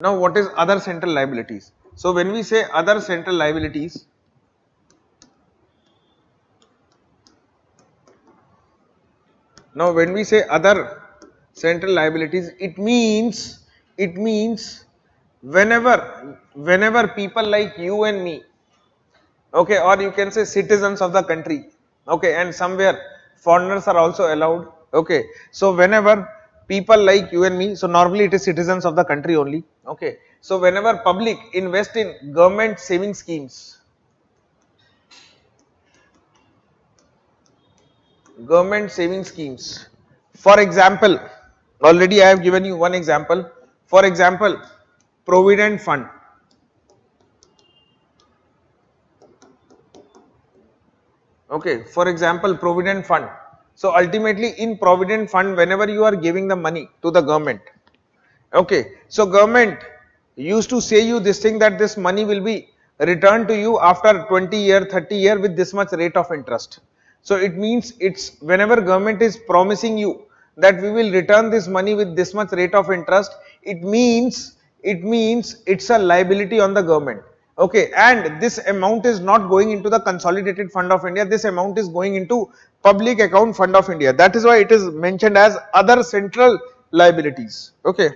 Now what is other central liabilities? So when we say other central liabilities, now when we say other central liabilities, it means whenever people like you and me, okay, or you can say citizens of the country, okay, and somewhere foreigners are also allowed, okay. So whenever people like you and me, so normally it is citizens of the country only, okay. So whenever public invest in government saving schemes, for example, already I have given you one example, for example, Provident Fund. Okay, for example, Provident Fund. So ultimately in Provident Fund, whenever you are giving the money to the government, okay, so government used to say you this thing that this money will be returned to you after 20 year, 30 year with this much rate of interest. So it means it's whenever government is promising you that we will return this money with this much rate of interest, it means it's a liability on the government. Okay, and this amount is not going into the consolidated fund of India, this amount is going into public account fund of India. That is why it is mentioned as other central liabilities. Okay.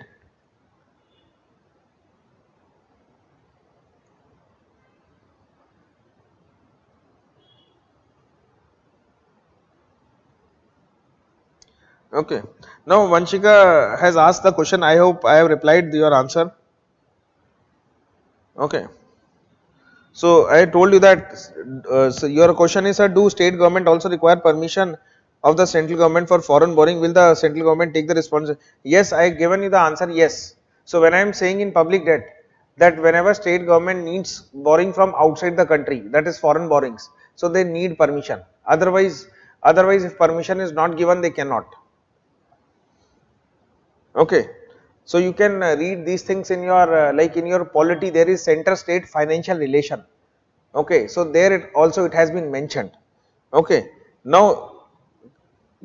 Okay. Now Vanshika has asked the question. I hope I have replied your answer. Okay. So I told you that so your question is, do state government also require permission of the central government for foreign borrowing? Will the central government take the responsibility? Yes, I have given you the answer. Yes. So when I am saying in public debt that whenever state government needs borrowing from outside the country, that is foreign borrowings, so they need permission. Otherwise if permission is not given, they cannot. Okay, so you can read these things in your like in your polity there is center state financial relation. Okay, so there it also it has been mentioned. Okay, now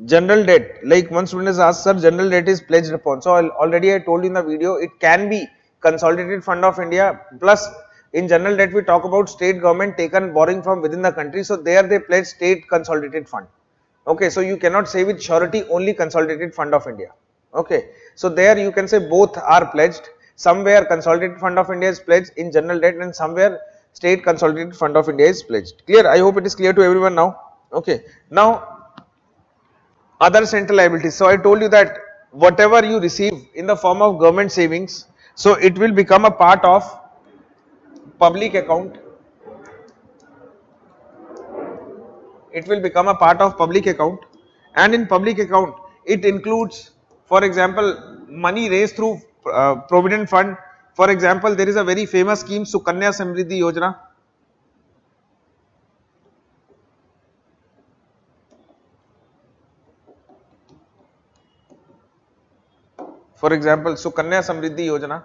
general debt, like one student has asked, sir, general debt is pledged upon. So already I told you in the video, it can be consolidated fund of India, plus in general debt we talk about state government taken borrowing from within the country, so there they pledge state consolidated fund. Okay, so you cannot say with surety only consolidated fund of India. Okay, so there you can say both are pledged. Somewhere consolidated fund of India is pledged in general debt, and somewhere state consolidated fund of India is pledged. Clear? I hope it is clear to everyone now. Okay, now other central liabilities. So I told you that whatever you receive in the form of government savings, so it will become a part of public account. It will become a part of public account, and in public account it includes, for example, money raised through Provident Fund. For example, there is a very famous scheme, Sukanya Samriddhi Yojana. For example, Sukanya Samriddhi Yojana.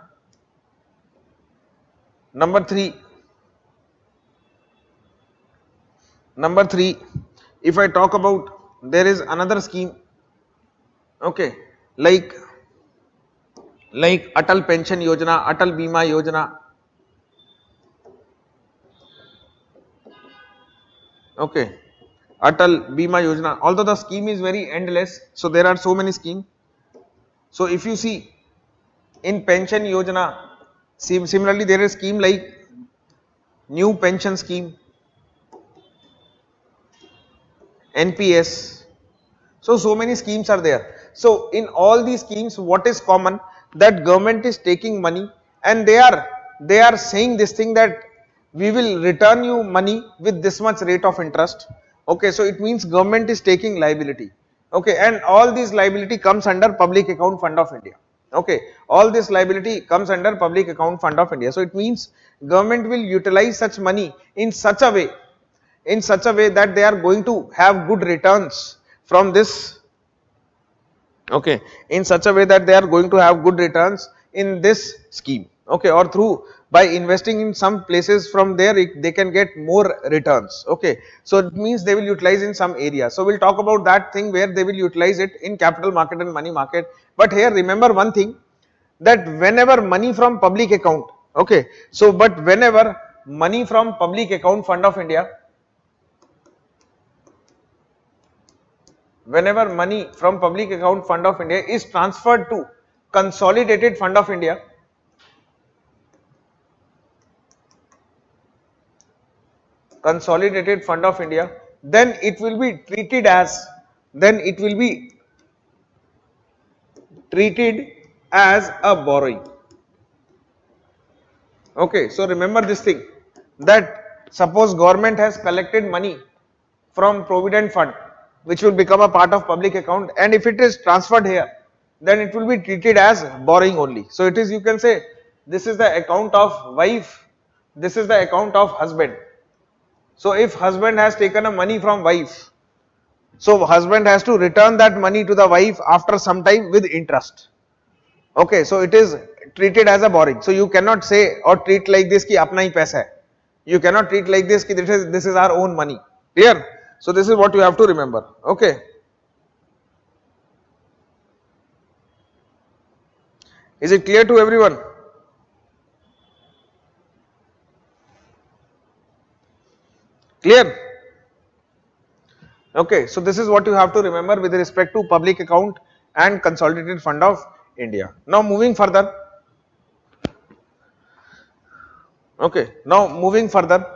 Number three, if I talk about, there is another scheme, okay, like Atal Pension Yojana, Atal Bima Yojana. Okay, Atal Bima Yojana. Although the scheme is very endless, so there are so many schemes. So if you see in Pension Yojana, similarly there is a scheme like New Pension Scheme, NPS. So many schemes are there. So in all these schemes, what is common, that government is taking money and they are saying this thing that we will return you money with this much rate of interest. Okay, so it means government is taking liability. Okay, and all this liability comes under public account fund of India. Okay, all this liability comes under public account fund of India. So it means government will utilize such money in such a way that they are going to have good returns from this. Okay, in such a way that they are going to have good returns in this scheme. Okay, or through by investing in some places, from there they can get more returns. Okay, so it means they will utilize in some area. So we'll talk about that thing where they will utilize it in capital market and money market. But here remember one thing, that whenever money from public account, okay, so but whenever money from public account fund of India, whenever money from public account fund of India is transferred to consolidated fund of India, consolidated fund of India, then it will be treated as, then it will be treated as a borrowing. Okay, so remember this thing, that suppose government has collected money from Provident fund, which will become a part of public account, and if it is transferred here, then it will be treated as borrowing only. So it is, you can say, this is the account of wife, this is the account of husband. So if husband has taken a money from wife, so husband has to return that money to the wife after some time with interest. Okay, so it is treated as a borrowing. So you cannot say or treat like this ki apna hi paisa hai. You cannot treat like this ki this is our own money. Clear? So this is what you have to remember. Okay. Is it clear to everyone? Clear? Okay, so this is what you have to remember with respect to public account and consolidated fund of India. Now moving further. Okay, now moving further.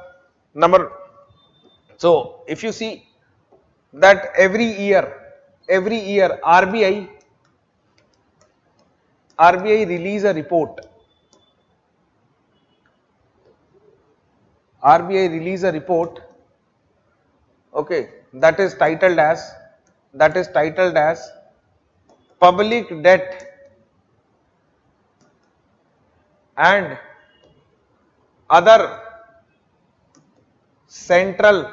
So if you see that every year RBI release a report. RBI release a report, okay, that is titled as public debt and other central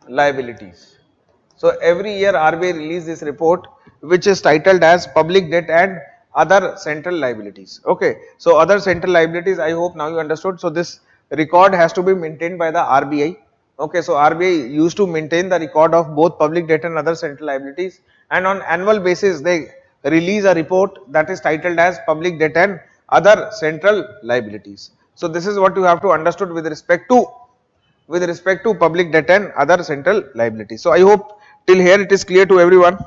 liabilities. So every year RBI release this report, which is titled as public debt and other central liabilities. Okay, so other central liabilities, I hope now you understood. So this record has to be maintained by the RBI. Okay, so RBI used to maintain the record of both public debt and other central liabilities, and on annual basis they release a report that is titled as public debt and other central liabilities. So this is what you have to understood with respect to public debt and other central liabilities. So I hope till here it is clear to everyone.